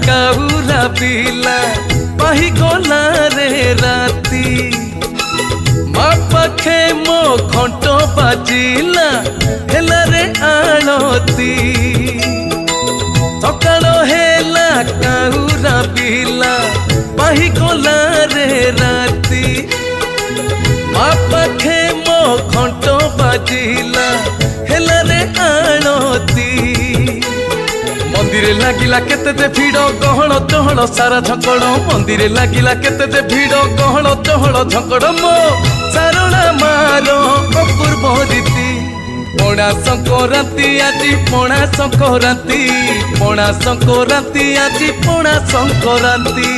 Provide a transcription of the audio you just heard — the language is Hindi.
काउरा पिला पाही गला रे राती माँ पाखे मो घंट बाजिला हेला रे आलती सकाल हेला काउरा पिला पाही गला रे राती माँ पाखे मो घंट बाजिला हेला रे आलती मंदिर लागिला केते दे भिड़ गहल चहल सारा झकड़ मंदिर लागिला केते दे भिड़ गहल चहल झकड़ मो सारणा मार अपूर्व रीति पणा संक्रांति आजी पणा संक्रांति पणा संक्रांति आजी पणा संक्रांति।